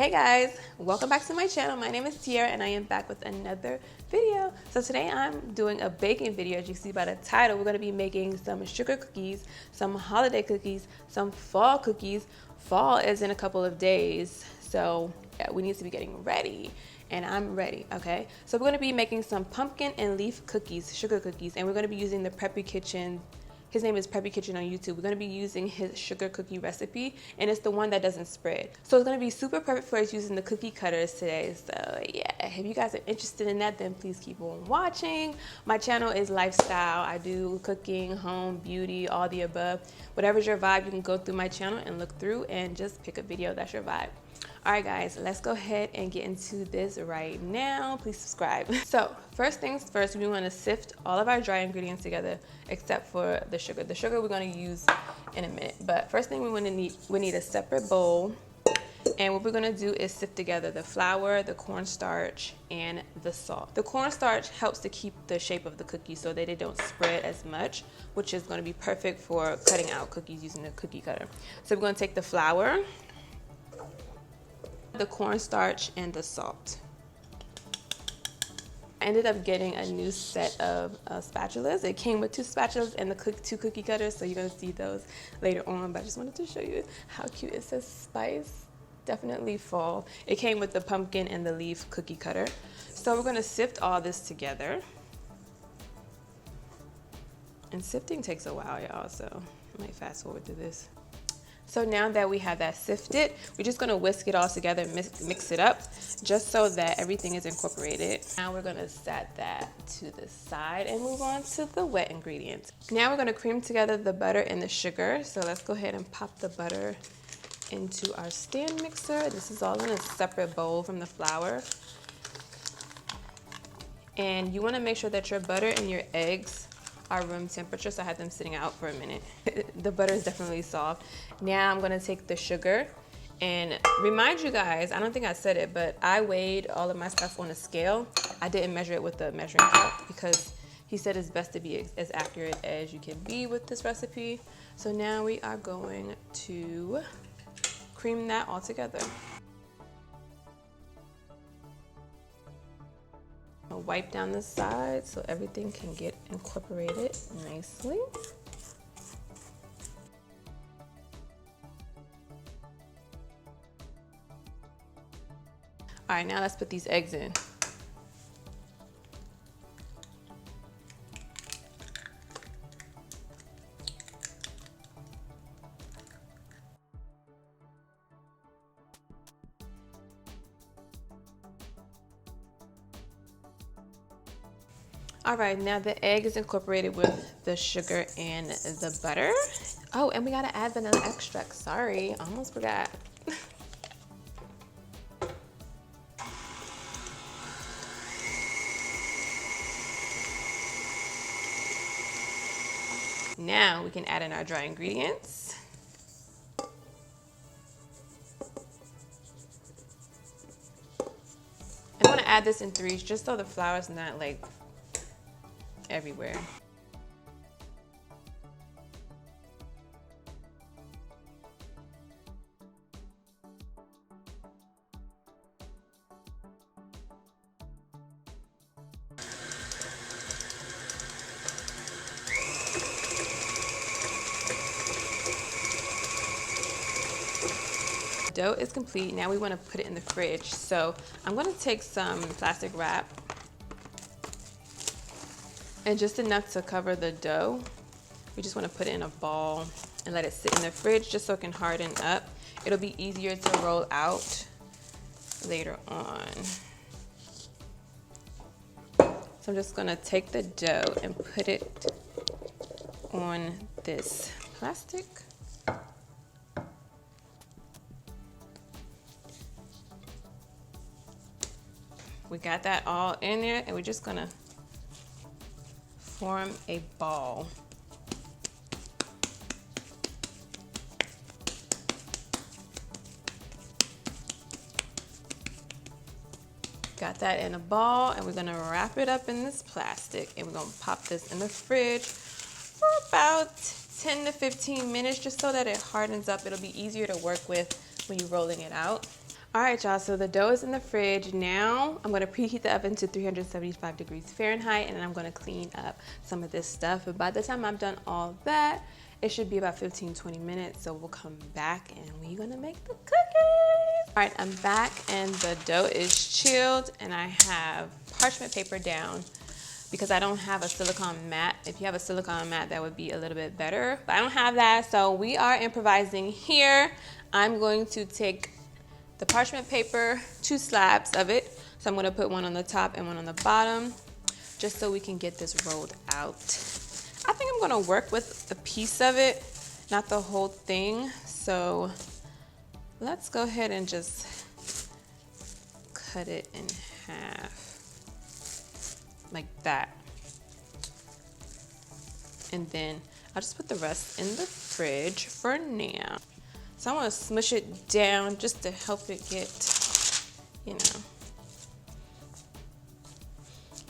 Hey guys, welcome back to my channel. My name is Tiara and I am back with another video. So today I'm doing a baking video. As you see by the title, we're going to be making some sugar cookies, some holiday cookies, some fall cookies. Fall is in a couple of days, so yeah, we need to be getting ready. And I'm ready, okay? So we're going to be making some pumpkin and leaf cookies, sugar cookies, and we're going to be using the Preppy Kitchen. His name is Preppy Kitchen on YouTube. We're gonna be using his sugar cookie recipe, and it's the one that doesn't spread. So it's gonna be super perfect for us using the cookie cutters today. So yeah, if you guys are interested in that, then please keep on watching. My channel is lifestyle. I do cooking, home, beauty, all the above. Whatever's your vibe, you can go through my channel and look through and just pick a video that's your vibe. All right, guys, let's go ahead and get into this right now. Please subscribe. So first things first, we want to sift all of our dry ingredients together, except for the sugar. The sugar we're going to use in a minute. But first thing we need a separate bowl. And what we're going to do is sift together the flour, the cornstarch, and the salt. The cornstarch helps to keep the shape of the cookie so that they don't spread as much, which is going to be perfect for cutting out cookies using a cookie cutter. So we're going to take the flour, the cornstarch, and the salt. I ended up getting a new set of spatulas. It came with two spatulas and the two cookie cutters, so you're gonna see those later on, but I just wanted to show you how cute. It says spice, definitely fall. It came with the pumpkin and the leaf cookie cutter. So we're gonna sift all this together. And sifting takes a while, y'all, so I might fast forward through this. So now that we have that sifted, we're just gonna whisk it all together, mix it up, just so that everything is incorporated. Now we're gonna set that to the side and move on to the wet ingredients. Now we're gonna cream together the butter and the sugar. So let's go ahead and pop the butter into our stand mixer. This is all in a separate bowl from the flour. And you wanna make sure that your butter and your eggs are room temperature, so I had them sitting out for a minute. The butter is definitely soft. Now I'm gonna take the sugar and remind you guys, I don't think I said it, but I weighed all of my stuff on a scale. I didn't measure it with the measuring cup because he said it's best to be as accurate as you can be with this recipe. So now we are going to cream that all together. I'll wipe down the sides so everything can get incorporated nicely. All right, now let's put these eggs in. All right, now the egg is incorporated with the sugar and the butter. Oh, and we gotta add vanilla extract. Sorry, almost forgot. Now we can add in our dry ingredients. I wanna add this in threes just so the flour is not like everywhere. Dough is complete. Now we want to put it in the fridge. So I'm going to take some plastic wrap and just enough to cover the dough. We just want to put it in a ball and let it sit in the fridge just so it can harden up. It'll be easier to roll out later on. So I'm just going to take the dough and put it on this plastic. We got that all in there, and we're just gonna form a ball. Got that in a ball, and we're gonna wrap it up in this plastic, and we're gonna pop this in the fridge for about 10 to 15 minutes just so that it hardens up. It'll be easier to work with when you're rolling it out. All right, y'all, so the dough is in the fridge. Now I'm gonna preheat the oven to 375 degrees Fahrenheit, and then I'm gonna clean up some of this stuff. But by the time I'm done all that, it should be about 15-20 minutes. So we'll come back and we're gonna make the cookies. All right, I'm back and the dough is chilled, and I have parchment paper down because I don't have a silicone mat. If you have a silicone mat, that would be a little bit better, but I don't have that. So we are improvising here. I'm going to take the parchment paper, 2 slabs of it. So I'm gonna put one on the top and one on the bottom, just so we can get this rolled out. I think I'm gonna work with a piece of it, not the whole thing. So let's go ahead and just cut it in half, like that. And then I'll just put the rest in the fridge for now. So I want to smush it down just to help it get, you know,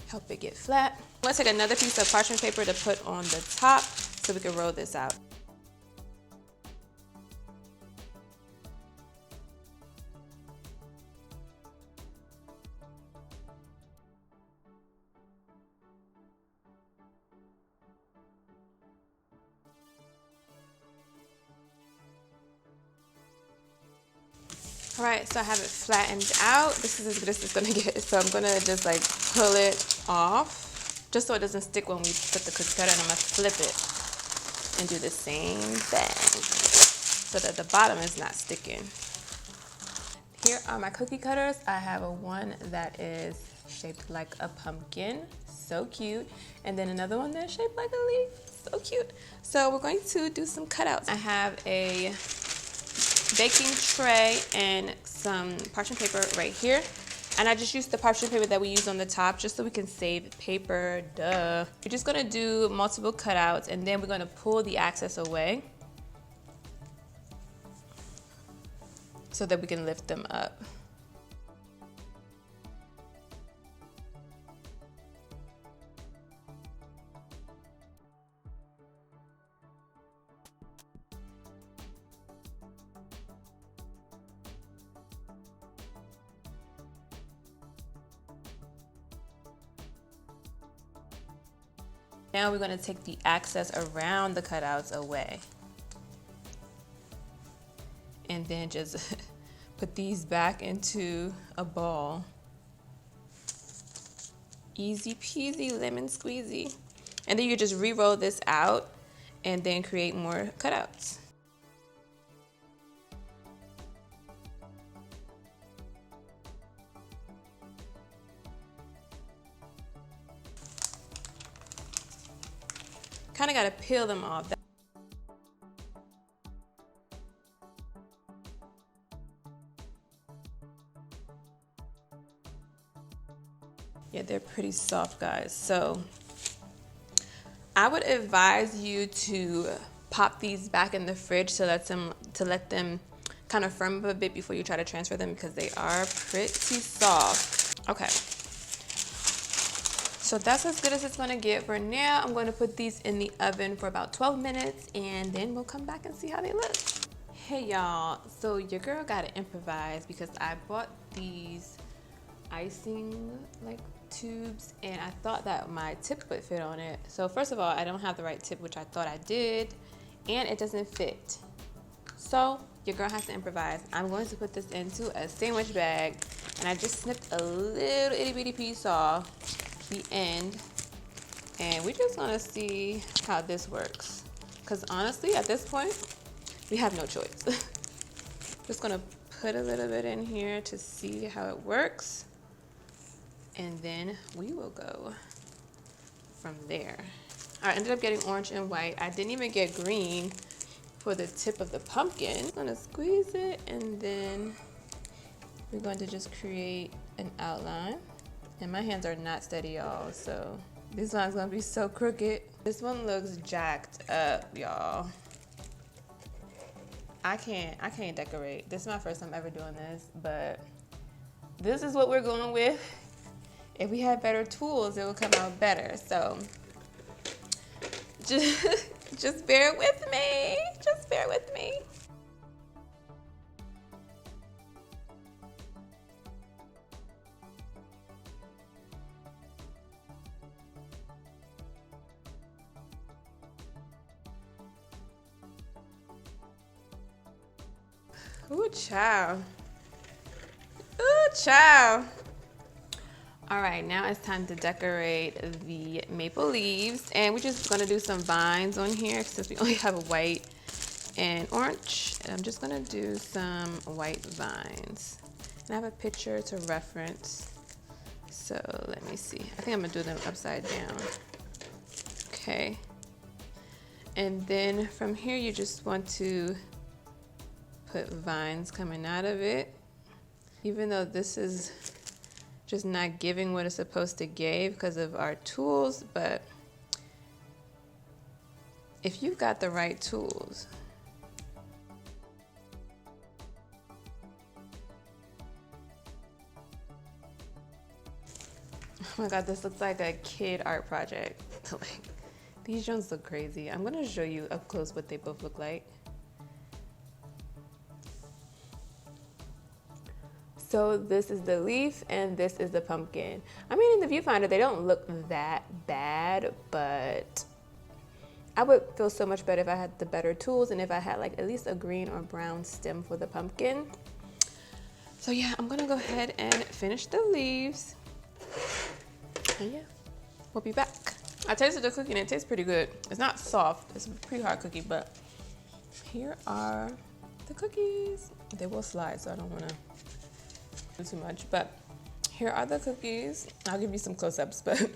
help it get flat. I'm going to take another piece of parchment paper to put on the top so we can roll this out. All right, so I have it flattened out. This is as good as it's gonna get. So I'm gonna just like pull it off, just so it doesn't stick when we put the cookie cutter, and I'm gonna flip it and do the same thing so that the bottom is not sticking. Here are my cookie cutters. I have a one that is shaped like a pumpkin, so cute. And then another one that's shaped like a leaf, so cute. So we're going to do some cutouts. I have a baking tray and some parchment paper right here, and I just used the parchment paper that we use on the top just so we can save paper, duh. We're just gonna do multiple cutouts, and then we're gonna pull the excess away so that we can lift them up. Now we're going to take the excess around the cutouts away. And then just put these back into a ball. Easy peasy lemon squeezy. And then you just re-roll this out and then create more cutouts. Kind of got to peel them off. Yeah, they're pretty soft, guys. So I would advise you to pop these back in the fridge to let them kind of firm up a bit before you try to transfer them, because they are pretty soft. Okay. So that's as good as it's gonna get for now. I'm gonna put these in the oven for about 12 minutes, and then we'll come back and see how they look. Hey y'all, so your girl gotta improvise because I bought these icing like tubes, and I thought that my tip would fit on it. So first of all, I don't have the right tip, which I thought I did, and it doesn't fit. So your girl has to improvise. I'm going to put this into a sandwich bag, and I just snipped a little itty bitty piece off the end, and we're just gonna see how this works, because honestly at this point we have no choice. Just gonna put a little bit in here to see how it works, and then we will go from there. I ended up getting orange and white. I didn't even get green for the tip of the pumpkin. I'm gonna squeeze it, and then we're going to just create an outline. And my hands are not steady, y'all, so this line's gonna be so crooked. This one looks jacked up, y'all. I can't decorate. This is my first time ever doing this, but this is what we're going with. If we had better tools, it would come out better. So just bear with me. Just bear with me. Ooh, child. Ooh, child. All right, now it's time to decorate the maple leaves. And we're just gonna do some vines on here since we only have white and orange. And I'm just gonna do some white vines. And I have a picture to reference. So let me see. I think I'm gonna do them upside down. Okay. And then from here, you just want to put vines coming out of it. Even though this is just not giving what it's supposed to give because of our tools, but if you've got the right tools, oh my God, this looks like a kid art project. Like, these joints look crazy. I'm gonna show you up close what they both look like. So this is the leaf and this is the pumpkin. I mean, in the viewfinder, they don't look that bad, but I would feel so much better if I had the better tools and if I had like at least a green or brown stem for the pumpkin. So yeah, I'm gonna go ahead and finish the leaves. And yeah, we'll be back. I tasted the cookie and it tastes pretty good. It's not soft, it's a pretty hard cookie, but here are the cookies. They will slide, so I don't wanna do too much, but here are the cookies. I'll give you some close-ups, but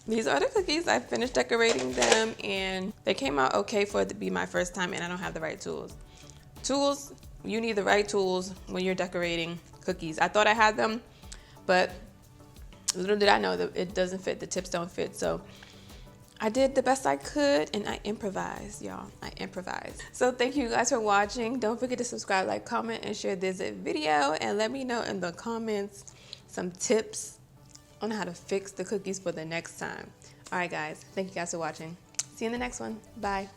these are the cookies. I finished decorating them and they came out okay for it to be my first time, and I don't have the right tools. You need the right tools when you're decorating cookies. I thought I had them, but little did I know that it doesn't fit, the tips don't fit. So I did the best I could and I improvised, y'all. I improvised. So thank you guys for watching. Don't forget to subscribe, like, comment, and share this video. And let me know in the comments some tips on how to fix the cookies for the next time. All right, guys. Thank you guys for watching. See you in the next one. Bye.